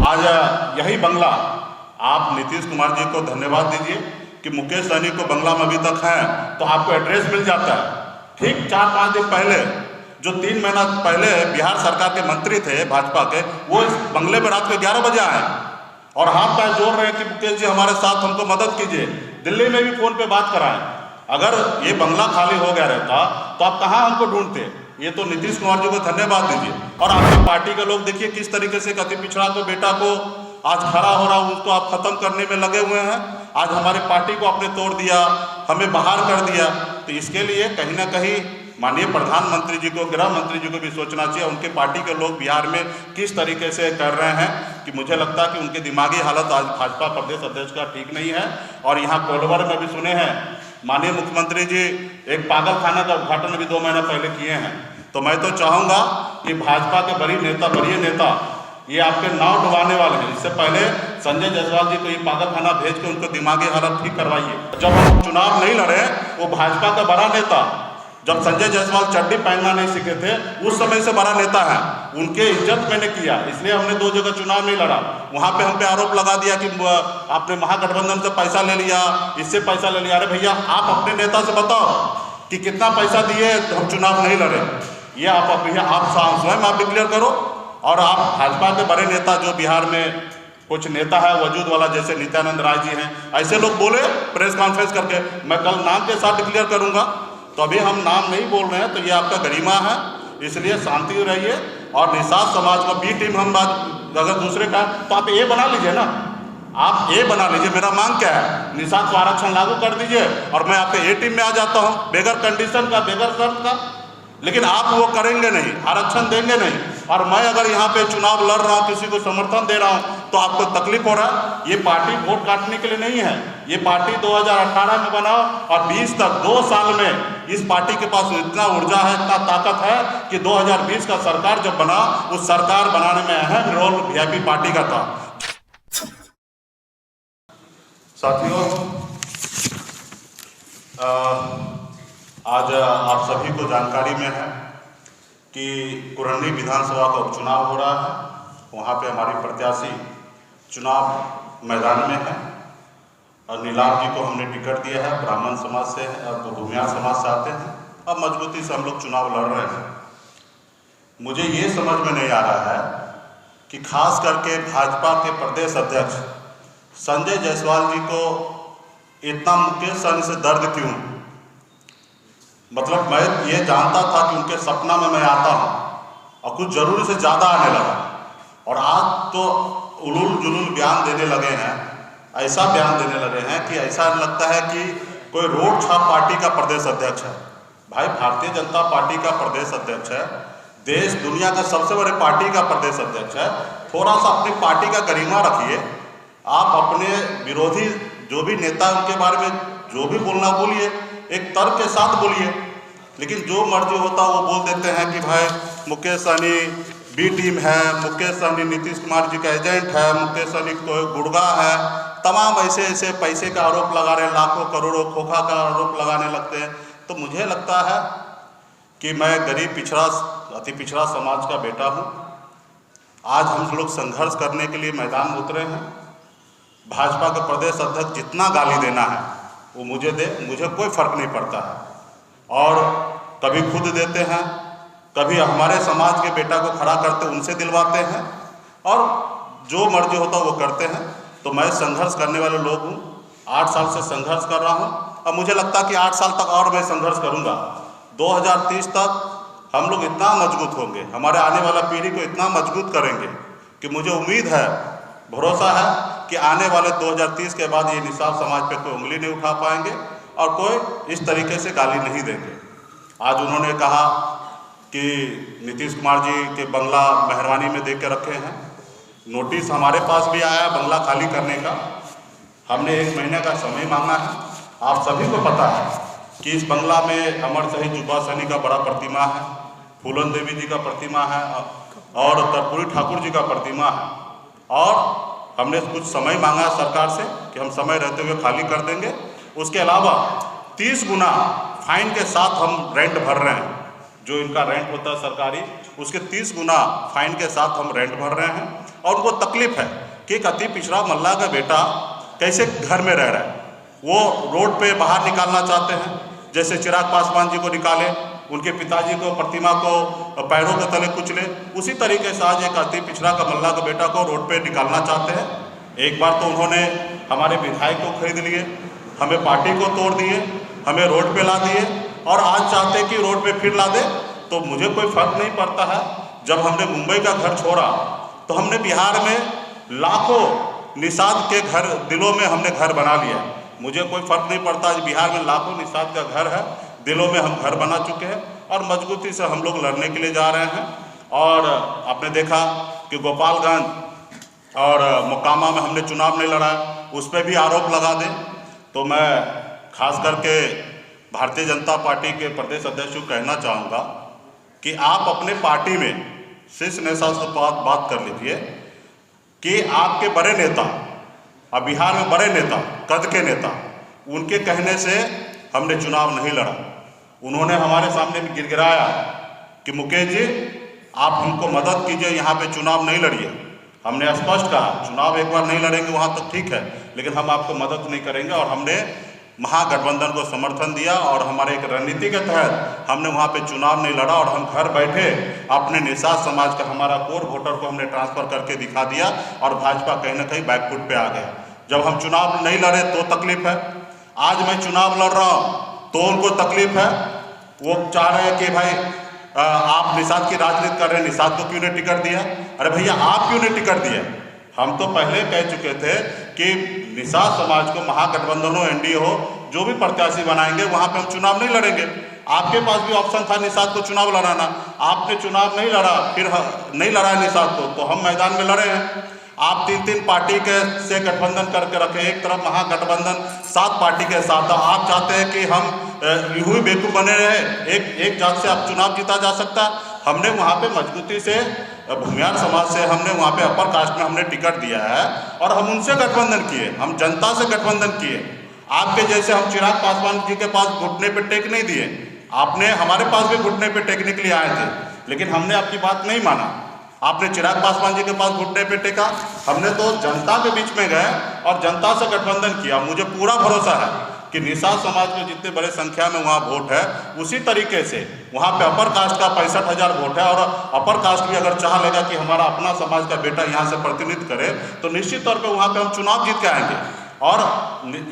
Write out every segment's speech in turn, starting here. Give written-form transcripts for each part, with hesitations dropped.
आज यही बंगला आप नीतीश कुमार जी को धन्यवाद दीजिए कि मुकेश सहनी को बंगला में अभी तक है तो आपको एड्रेस मिल जाता है। ठीक 4-5 दिन पहले, जो 3 महीना पहले बिहार सरकार के मंत्री थे भाजपा के, वो इस बंगले में रात को 11 बजे आए और हाथ पैर जोड़ रहे हैं कि मुकेश जी हमारे साथ, हमको मदद कीजिए। दिल्ली में भी फ़ोन पे बात कराएं। अगर ये बंगला खाली हो गया रहता तो आप कहाँ हमको ढूंढते। ये तो नीतीश कुमार जी को धन्यवाद दीजिए। और आपकी पार्टी के लोग देखिए किस तरीके से अति पिछड़ा को बेटा को आज खड़ा हो रहा, उसको आप खत्म करने में लगे हुए हैं। आज हमारी पार्टी को आपने तोड़ दिया, हमें बाहर कर दिया। तो इसके लिए कहीं ना कहीं माननीय प्रधानमंत्री जी को, गृह मंत्री जी को भी सोचना चाहिए। उनके पार्टी के लोग बिहार में किस तरीके से कर रहे हैं कि मुझे लगता है कि उनकी दिमागी हालत आज भाजपा प्रदेश अध्यक्ष का ठीक नहीं है। और यहाँ कोलवर में भी सुने हैं माननीय मुख्यमंत्री जी एक पागल खाना का उद्घाटन भी 2 महीने पहले किए हैं। तो मैं तो चाहूँगा कि भाजपा के बड़े नेता ये आपके नाव डुबाने वाले हैं। इससे पहले संजय जायसवाल जी को ये पागल खाना भेज के उनको दिमागी हालत ठीक करवाइए। जब हम चुनाव नहीं लड़े, वो भाजपा का बड़ा नेता, जब संजय जायसवाल चड्डी पहनना नहीं सीखे थे उस समय से बड़ा नेता है, उनके इज्जत मैंने किया, इसलिए हमने 2 जगह चुनाव नहीं लड़ा। वहाँ पे हम पे आरोप लगा दिया कि आपने महागठबंधन से पैसा ले लिया, इससे पैसा ले लिया। अरे भैया, आप अपने नेता से बताओ कि कितना पैसा दिए तो हम चुनाव नहीं लड़े। ये आप स्वयं आप डिक्लेयर करो। और आप भाजपा के बड़े नेता जो बिहार में कुछ नेता है वजूद वाला, जैसे नित्यानंद राय जी हैं, ऐसे लोग बोले प्रेस कॉन्फ्रेंस करके, मैं कल नाम के साथ डिक्लेयर करूंगा। तो अभी हम नाम नहीं बोल रहे हैं, तो ये आपका गरिमा है, इसलिए शांति रहिए। और निषाद समाज को बी टीम हम बात अगर दूसरे का, तो आप ए बना लीजिए ना, आप ए बना लीजिए। मेरा मांग क्या है, निषाद को आरक्षण लागू कर दीजिए और मैं आपके ए टीम में आ जाता हूँ, बगैर कंडीशन का, बगैर शर्त का। लेकिन आप वो करेंगे नहीं, आरक्षण देंगे नहीं। और मैं अगर यहाँ पे चुनाव लड़ रहा हूँ, किसी को समर्थन दे रहा हूँ, तो आपको तकलीफ हो रहा है। ये पार्टी वोट काटने के लिए नहीं है, ये पार्टी 2018 में बनाओ और 20 तक 2 साल में इस पार्टी के पास इतना ऊर्जा है, इतना ताकत है कि 2020 का सरकार जब बना, उस सरकार बनाने में अहम रोल वीआईपी पार्टी का था। साथियों, आज आप सभी को जानकारी में है कि कुरंडी विधानसभा का उपचुनाव हो रहा है। वहाँ पे हमारी प्रत्याशी चुनाव मैदान में है और नीलाम जी को हमने टिकट दिया है, ब्राह्मण समाज से है और भूमियार समाज से आते हैं। अब मजबूती से हम लोग चुनाव लड़ रहे हैं। मुझे ये समझ में नहीं आ रहा है कि खास करके भाजपा के प्रदेश अध्यक्ष संजय जायसवाल जी को इतना मुकेश सहनी से दर्द क्यों। मतलब मैं ये जानता था कि उनके सपना में मैं आता हूँ और कुछ जरूरी से ज़्यादा आने लगा। और आज तो उलूल जुलूल बयान देने लगे हैं, ऐसा बयान देने लगे हैं कि ऐसा लगता है कि कोई रोड छाप पार्टी का प्रदेश अध्यक्ष है। भाई, भारतीय जनता पार्टी का प्रदेश अध्यक्ष है, देश दुनिया का सबसे बड़े पार्टी का प्रदेश अध्यक्ष है। थोड़ा सा अपनी पार्टी का गरिमा रखिए। आप अपने विरोधी जो भी नेता उनके बारे में जो भी बोलना बोलिए, एक तर्क के साथ बोलिए। लेकिन जो मर्जी होता वो बोल देते हैं कि भाई मुकेश सहनी बी टीम है, मुकेश सहनी नीतीश कुमार जी का एजेंट है, मुकेश सहनी कोई गुड़गा है, तमाम ऐसे ऐसे पैसे का आरोप लगा रहे हैं, लाखों करोड़ों खोखा का आरोप लगाने लगते हैं। तो मुझे लगता है कि मैं गरीब पिछड़ा अति पिछड़ा समाज का बेटा हूँ। आज हम लोग संघर्ष करने के लिए मैदान में उतरे हैं। भाजपा के प्रदेश अध्यक्ष जितना गाली देना है वो मुझे दे, मुझे कोई फर्क नहीं पड़ता है। और कभी खुद देते हैं, कभी हमारे समाज के बेटा को खड़ा करते उनसे दिलवाते हैं, और जो मर्जी होता वो करते हैं। तो मैं संघर्ष करने वाले लोग हूँ, 8 साल से संघर्ष कर रहा हूँ और मुझे लगता है कि 8 साल तक और मैं संघर्ष करूँगा। 2030 तक हम लोग इतना मजबूत होंगे, हमारे आने वाला पीढ़ी को इतना मजबूत करेंगे कि मुझे उम्मीद है, भरोसा है कि आने वाले 2030 के बाद ये निषाद समाज पे कोई उंगली नहीं उठा पाएंगे और कोई इस तरीके से गाली नहीं देंगे। आज उन्होंने कहा कि नीतीश कुमार जी के बंगला मेहरबानी में दे के रखे हैं। नोटिस हमारे पास भी आया बंगला खाली करने का। हमने 1 महीने का समय मांगा है। आप सभी को पता है कि इस बंगला में अमर शहीद जुब्बा सहनी का बड़ा प्रतिमा है, फूलन देवी जी का प्रतिमा है और कर्पूरी ठाकुर जी का प्रतिमा है। और हमने कुछ समय मांगा है सरकार से कि हम समय रहते हुए खाली कर देंगे। उसके अलावा 30 गुना फाइन के साथ हम रेंट भर रहे हैं। जो इनका रेंट होता है सरकारी, उसके 30 गुना फाइन के साथ हम रेंट भर रहे हैं। और उनको तकलीफ है कि एक अति पिछड़ा मल्लाह का बेटा कैसे घर में रह रहा है। वो रोड पे बाहर निकालना चाहते हैं, जैसे चिराग पासवान जी को निकाले, उनके पिताजी को, प्रतिमा को पैरों के तले कुचले, उसी तरीके से आज एक अति पिछड़ा का मल्लाह का बेटा को रोड पे निकालना चाहते हैं। एक बार तो उन्होंने हमारे विधायक को खरीद लिए, हमें पार्टी को तोड़ दिए, हमें रोड पे ला दिए, और आज चाहते कि रोड पे फिर ला दे। तो मुझे कोई फर्क नहीं पड़ता है। जब हमने मुंबई का घर छोड़ा तो हमने बिहार में लाखों निषाद के घर, दिलों में हमने घर बना लिया। मुझे कोई फर्क नहीं पड़ता, आज बिहार में लाखों निषाद का घर है, दिलों में हम घर बना चुके हैं और मजबूती से हम लोग लड़ने के लिए जा रहे हैं। और आपने देखा कि गोपालगंज और मोकामा में हमने चुनाव नहीं लड़ा, उस पर भी आरोप लगा दें। तो मैं खास करके भारतीय जनता पार्टी के प्रदेश अध्यक्ष को कहना चाहूँगा कि आप अपने पार्टी में शीर्ष नेता से बात कर लीजिए कि आपके बड़े नेता, अब बिहार में बड़े नेता, कद के नेता, उनके कहने से हमने चुनाव नहीं लड़ा। उन्होंने हमारे सामने भी गिड़गिड़ाया कि मुकेश जी आप हमको मदद कीजिए, यहाँ पे चुनाव नहीं लड़िए। हमने स्पष्ट कहा चुनाव एक बार नहीं लड़ेंगे वहाँ तक ठीक है, लेकिन हम आपको मदद नहीं करेंगे। और हमने महागठबंधन को समर्थन दिया और हमारे एक रणनीति के तहत हमने वहाँ पे चुनाव नहीं लड़ा और हम घर बैठे अपने निषाद समाज का, हमारा कोर वोटर को हमने ट्रांसफ़र करके दिखा दिया और भाजपा कहीं ना कहीं बैकफुट पे आ गया। जब हम चुनाव नहीं लड़े तो तकलीफ है, आज मैं चुनाव लड़ रहा हूँ तो उनको तकलीफ है। वो चाह रहे हैं कि भाई आप निषाद की राजनीति कर रहे हैं, निषाद को क्यों नहीं टिकट दिया? अरे भैया आप क्यों नहीं टिकट दिया? हम तो पहले कह चुके थे कि निषाद समाज को महागठबंधन हो, एनडीए हो, जो भी प्रत्याशी बनाएंगे वहाँ पे हम चुनाव नहीं लड़ेंगे। आपके पास भी ऑप्शन था निषाद को चुनाव लड़ाना, आपने चुनाव नहीं लड़ा, फिर नहीं लड़ा निषाद को, तो हम मैदान में लड़े हैं। आप तीन पार्टी के से गठबंधन करके रखे, एक तरफ महागठबंधन 7 पार्टी के साथ था। आप चाहते हैं कि हम यूं ही बेवकूफ़ बने रहे, एक जात से आप चुनाव जीता जा सकता। हमने वहाँ पे मजबूती से भूमियार समाज से हमने वहाँ पे अपर कास्ट में हमने टिकट दिया है और हम उनसे गठबंधन किए, हम जनता से गठबंधन किए। आपके जैसे हम चिराग पासवान जी के पास घुटने पे टेक नहीं दिए, आपने हमारे पास भी घुटने पे टेकने के लिए आए थे, लेकिन हमने आपकी बात नहीं माना। आपने चिराग पासवान जी के पास घुटने पे टेका, हमने तो जनता के बीच में गए और जनता से गठबंधन किया। मुझे पूरा भरोसा है कि निषाद समाज में जितने बड़े संख्या में वहाँ वोट है, उसी तरीके से वहाँ पे अपर कास्ट का 65,000 वोट है और अपर कास्ट भी अगर चाह लेगा कि हमारा अपना समाज का बेटा यहाँ से प्रतिनिधित्व करे तो निश्चित तौर पे वहाँ पे हम चुनाव जीत के आएंगे। और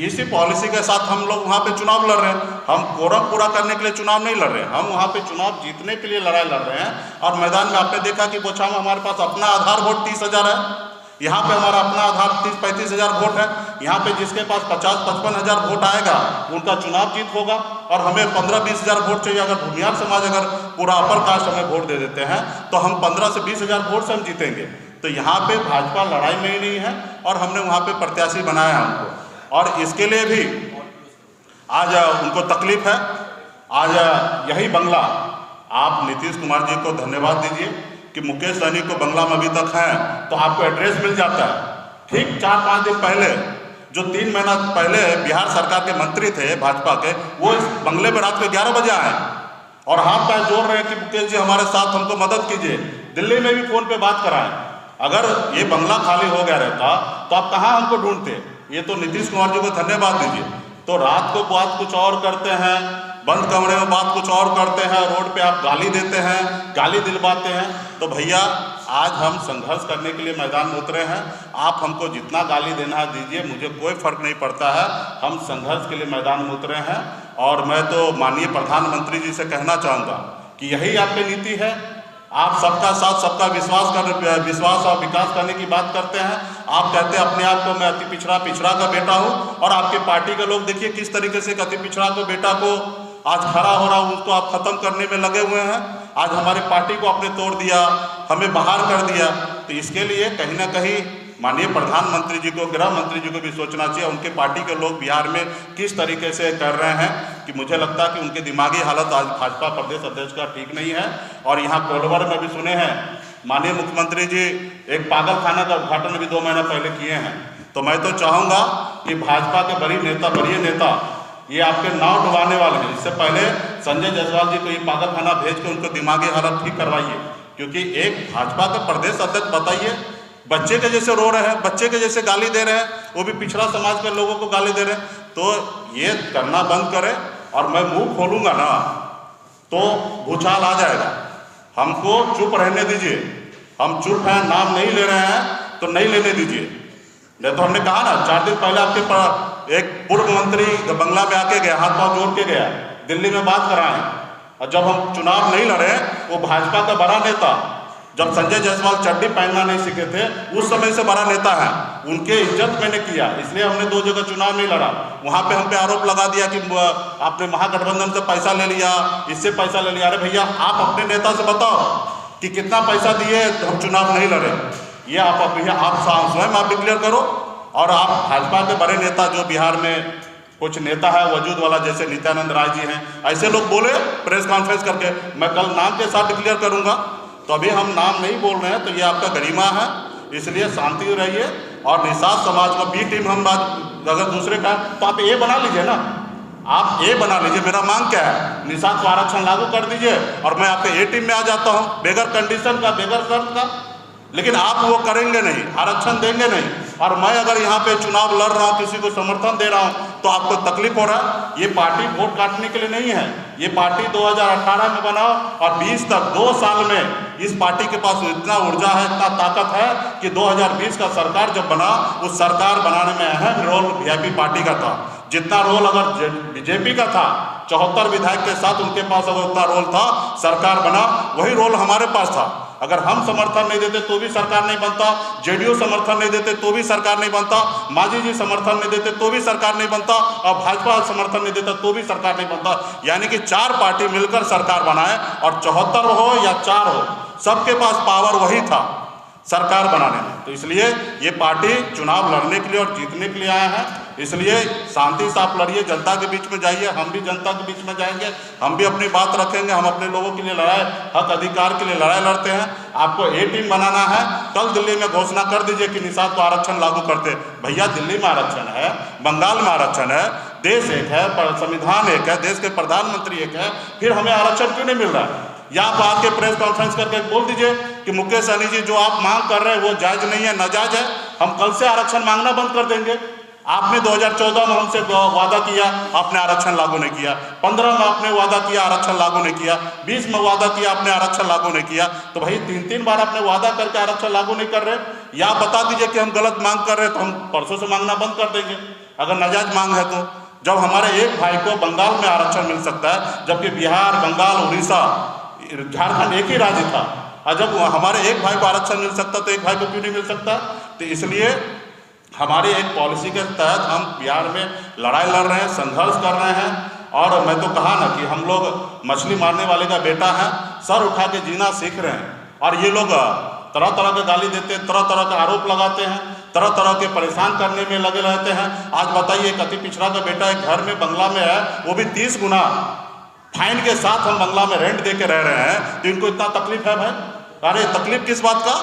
इसी पॉलिसी के साथ हम लोग वहाँ पे चुनाव लड़ रहे हैं। हम कोरम पूरा करने के लिए चुनाव नहीं लड़ रहे हैं, हम वहाँ पे चुनाव जीतने के लिए लड़ाई लड़ रहे हैं। और मैदान में आपने देखा कि बोछा में हमारे पास अपना आधार वोट 30,000 है, यहाँ पे हमारा अपना आधार 30-35,000 वोट है। यहाँ पे जिसके पास 50-55,000 वोट आएगा उनका चुनाव जीत होगा और हमें 15-20,000 वोट चाहिए। अगर भूमियार समाज अगर पूरा अपर कास्ट हमें वोट दे देते हैं तो हम 15 से 20,000 वोट से हम जीतेंगे। तो यहाँ पे भाजपा लड़ाई में ही नहीं है और हमने वहाँ पे प्रत्याशी बनाया हमको, और इसके लिए भी आज उनको तकलीफ है। आज यही बंगला आप नीतीश कुमार जी को धन्यवाद दीजिए कि मुकेश सहनी को बंगला में अभी तक है तो आपको एड्रेस मिल जाता है। ठीक 4-5 दिन पहले, जो 3 महीना पहले बिहार सरकार के मंत्री थे भाजपा के, वो इस बंगले में रात को 11 बजे आए और हाथ पैर जोड़ रहे हैं कि मुकेश जी हमारे साथ, हमको मदद कीजिए। दिल्ली में भी फ़ोन पे बात कराएं। अगर ये बंगला खाली हो गया रहता तो आप कहाँ हमको ढूंढते? ये तो नीतीश कुमार जी को धन्यवाद दीजिए। तो रात को बात कुछ और करते हैं, बंद कमरे में बात कुछ और करते हैं, रोड पे आप गाली देते हैं, गाली दिलवाते हैं। तो भैया आज हम संघर्ष करने के लिए मैदान में उतरे हैं। आप हमको जितना गाली देना है दीजिए, मुझे कोई फर्क नहीं पड़ता है। हम संघर्ष के लिए मैदान में उतरे हैं और मैं तो माननीय प्रधानमंत्री जी से कहना चाहूँगा कि यही आपकी नीति है। आप सबका साथ सबका विश्वास और विकास करने की बात करते हैं। आप कहते हैं अपने आप को मैं अति पिछड़ा का बेटा हूँ, और आपके पार्टी के लोग देखिए किस तरीके से अति पिछड़ा को बेटा को आज खड़ा हो रहा, उसको आप खत्म करने में लगे हुए हैं। आज हमारे पार्टी को आपने तोड़ दिया, हमें बाहर कर दिया। तो इसके लिए कहीं ना कहीं माननीय प्रधानमंत्री जी को, गृह मंत्री जी को भी सोचना चाहिए। उनके पार्टी के लोग बिहार में किस तरीके से कर रहे हैं कि मुझे लगता है कि उनकी दिमागी हालत आज भाजपा प्रदेश अध्यक्ष का ठीक नहीं है। और यहाँ कोलवर में भी सुने हैं माननीय मुख्यमंत्री जी एक पागल खाना का उद्घाटन भी 2 महीना पहले किए हैं। तो मैं तो चाहूँगा कि भाजपा के बड़े नेता ये आपके नाव डुबाने वाले हैं। इससे पहले संजय जायसवाल जी को ये पागल खाना भेज के उनको दिमागी हालत ठीक करवाइए, क्योंकि एक भाजपा का प्रदेश अध्यक्ष बताइए बच्चे के जैसे रो रहे हैं, बच्चे के जैसे गाली दे रहे हैं, वो भी पिछड़ा समाज के लोगों को गाली दे रहे हैं। तो ये करना बंद करें, और मैं मुंह खोलूंगा ना तो भूचाल आ जाएगा। हमको चुप रहने दीजिए, हम चुप हैं, नाम नहीं ले रहे हैं तो नहीं लेने दीजिए। नहीं तो हमने कहा ना 4 दिन पहले आपके एक पूर्व मंत्री बंगला में आके गया, हाथ पांव जोड़ के गया, दिल्ली में बात कराएं। और जब हम चुनाव नहीं लड़े, वो भाजपा का बड़ा नेता, जब संजय जायसवाल चड्डी पहनना नहीं सीखे थे, उस समय से बड़ा नेता है, उनके इज्जत मैंने किया, इसलिए हमने 2 जगह चुनाव नहीं लड़ा। वहाँ पे हम पे आरोप लगा दिया कि आपने महागठबंधन से पैसा ले लिया, इससे पैसा ले लिया। अरे भैया, आप अपने नेता से बताओ कि कितना पैसा दिए तो हम चुनाव नहीं लड़े। ये आप स्वयं आप डिक्लेयर करो। और आप भाजपा के बड़े नेता जो बिहार में कुछ नेता है वजूद वाला, जैसे नित्यानंद राय जी हैं, ऐसे लोग बोले प्रेस कॉन्फ्रेंस करके, मैं कल नाम के साथ डिक्लेयर करूंगा। तो अभी हम नाम नहीं बोल रहे हैं, तो ये आपका गरिमा है, इसलिए शांति रहिए। और निषाद समाज को बी टीम हम बात अगर दूसरे का, तो आप ए बना लीजिए ना, आप ए बना लीजिए। मेरा मांग क्या है, निषाद को आरक्षण लागू कर दीजिए और मैं आपके ए टीम में आ जाता हूँ, बगैर कंडीशन का, बगैर शर्त का। लेकिन आप वो करेंगे नहीं, आरक्षण देंगे नहीं। और मैं अगर यहाँ पे चुनाव लड़ रहा हूँ, किसी को समर्थन दे रहा हूँ, तो आपको तकलीफ हो रहा है। ये पार्टी वोट काटने के लिए नहीं है, ये पार्टी 2018 में बनाओ और 20 तक 2 साल में इस पार्टी के पास इतना ऊर्जा है, इतना ताकत है कि 2020 का सरकार जब बना, उस सरकार बनाने में अहम रोल वीआईपी पार्टी का था। जितना रोल अगर बीजेपी का था, 74 विधायक के साथ उनके पास अगर उतना रोल था, सरकार बना, वही रोल हमारे पास था। अगर हम समर्थन नहीं देते तो भी सरकार नहीं बनता, जेडीयू समर्थन नहीं देते तो भी सरकार नहीं बनता, मांझी जी समर्थन नहीं देते तो भी सरकार नहीं बनता, और भाजपा समर्थन नहीं देता तो भी सरकार नहीं बनता। यानी कि 4 पार्टी मिलकर सरकार बनाए, और 74 हो या 4 हो, सबके पास पावर वही था सरकार बनाने में। तो इसलिए ये पार्टी चुनाव लड़ने के लिए और जीतने के लिए आए हैं, इसलिए शांति से आप लड़िए, जनता के बीच में जाइए। हम भी जनता के बीच में जाएंगे, हम भी अपनी बात रखेंगे, हम अपने लोगों के लिए लड़ाई, हक अधिकार के लिए लड़ाई लड़ते हैं। आपको ए टीम बनाना है, कल दिल्ली में घोषणा कर दीजिए कि निषाद को आरक्षण लागू करते। भैया, दिल्ली में आरक्षण है, बंगाल में आरक्षण है, देश एक है, संविधान एक है, देश के प्रधानमंत्री एक है, फिर हमें आरक्षण क्यों नहीं मिल रहा है? या आप आके प्रेस कॉन्फ्रेंस करके बोल दीजिए कि मुकेश सहनी जी, जो आप मांग कर रहे हैं वो जायज नहीं है, नाजायज है, हम कल से आरक्षण मांगना बंद कर देंगे। आपने 2014 में हमसे वादा किया, आपने आरक्षण लागू नहीं किया, 15 में आपने वादा किया, आरक्षण लागू नहीं किया, 20 में वादा किया, आपने आरक्षण लागू नहीं किया। तो भाई 3-3 बार आपने वादा करके आरक्षण लागू नहीं कर रहे, या बता दीजिए कि हम गलत मांग कर रहे हैं, तो हम परसों से मांगना बंद कर देंगे अगर नाजायज मांग है तो। जब हमारे एक भाई को बंगाल में आरक्षण मिल सकता है, जबकि बिहार, बंगाल, उड़ीसा, झारखंड एक ही राज्य था, और जब हमारे एक भाई को आरक्षण मिल सकता तो एक भाई को क्यों नहीं मिल सकता? तो इसलिए हमारी एक पॉलिसी के तहत हम बिहार में लड़ाई लड़ रहे हैं, संघर्ष कर रहे हैं। और मैं तो कहा ना कि हम लोग मछली मारने वाले का बेटा है, सर उठा के जीना सीख रहे हैं। और ये लोग तरह तरह के गाली देते हैं, तरह तरह के आरोप लगाते हैं, तरह तरह के परेशान करने में लगे रहते हैं। आज बताइए, एक अति पिछड़ा का बेटा एक घर में बंगला में है, वो भी 30 गुना फाइन के साथ हम बंगला में रेंट दे के रह रहे हैं, तो इनको इतना तकलीफ है भाई? अरे तकलीफ किस बात का?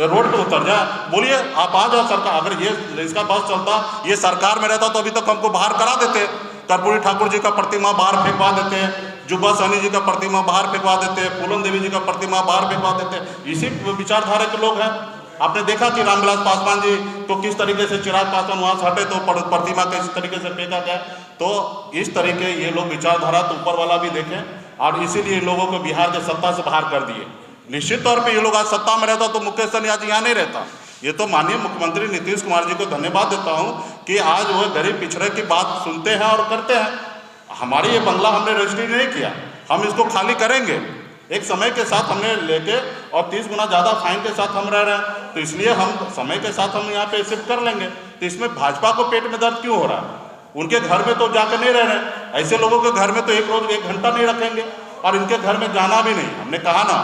रोड पे उतर जाए, बोलिए आप आ जाओ सरकार। अगर ये इसका बस चलता, ये सरकार में रहता, तो अभी तक हमको बाहर करा देते। कर्पूरी ठाकुर जी का प्रतिमा बाहर फेंकवा देते हैं, जुब्बा सहनी जी का प्रतिमा बाहर फेंकवा देते हैं, फूलन देवी जी का प्रतिमा बाहर फेंकवा देते हैं। इसी विचारधारा के लोग हैं। आपने देखा कि रामविलास पासवान जी को किस तरीके से चिराग पासवान वहाँ से हटे तो प्रतिमा किस तरीके से फेंका गया। तो इस तरीके ये लोग विचारधारा तो ऊपर वाला भी देखें, और इसीलिए लोगों को बिहार के सत्ता से बाहर कर दिए। निश्चित तौर पे ये लोग आज सत्ता में रहता तो मुकेश सहनी आज यहाँ नहीं रहता। ये तो माननीय मुख्यमंत्री नीतीश कुमार जी को धन्यवाद देता हूँ कि आज वो गरीब पिछड़े की बात सुनते हैं और करते हैं। हमारी ये बंगला हमने रजिस्ट्री नहीं किया, हम इसको खाली करेंगे। एक समय के साथ हमने लेके और 30 गुना ज़्यादा फाइन के साथ हम रह रहे हैं, तो इसलिए हम समय के साथ हम यहाँ पे शिफ्ट कर लेंगे। तो इसमें भाजपा को पेट में दर्द क्यों हो रहा है? उनके घर में तो जाकर नहीं रह रहे। ऐसे लोगों के घर में तो एक रोज 1 घंटा नहीं रखेंगे, और इनके घर में जाना भी नहीं। हमने कहा ना,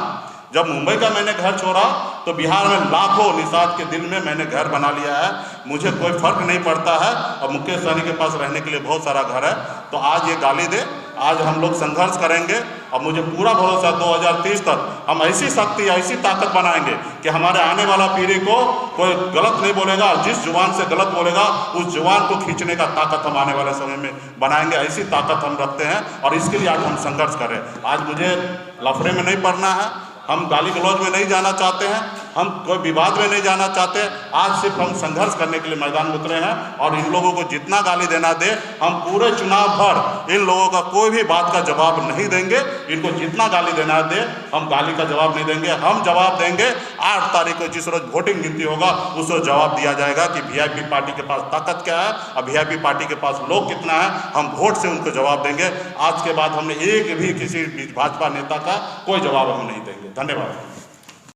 जब मुंबई का मैंने घर छोड़ा तो बिहार में लाखों निषाद के दिल में मैंने घर बना लिया है। मुझे कोई फर्क नहीं पड़ता है, और मुकेश सहनी के पास रहने के लिए बहुत सारा घर है। तो आज ये गाली दे, आज हम लोग संघर्ष करेंगे, और मुझे पूरा भरोसा है 2030 तक हम ऐसी शक्ति, ऐसी ताकत बनाएंगे कि हमारे आने वाला पीढ़ी को कोई गलत नहीं बोलेगा, और जिस जुबान से गलत बोलेगा उस जुबान को खींचने का ताकत हम आने वाले समय में बनाएंगे। ऐसी ताकत हम रखते हैं, और इसके लिए आज हम संघर्ष करें। आज मुझे लफड़े में नहीं पड़ना है, हम गाली गलौज में नहीं जाना चाहते हैं। हम कोई विवाद में नहीं जाना चाहते। आज सिर्फ हम संघर्ष करने के लिए मैदान में उतरे हैं और इन लोगों को जितना गाली देना दे, हम पूरे चुनाव भर इन लोगों का कोई भी बात का जवाब नहीं देंगे। इनको जितना गाली देना दे, हम गाली का जवाब नहीं देंगे। हम जवाब देंगे 8 तारीख को, जिस रोज वोटिंग गिनती होगा उस रोज जवाब दिया जाएगा कि वीआईपी पार्टी के पास ताकत क्या है और वीआईपी पार्टी के पास लोग कितना है। हम वोट से उनको जवाब देंगे। आज के बाद हमने एक भी किसी भाजपा नेता का कोई जवाब हम नहीं देंगे। धन्यवाद।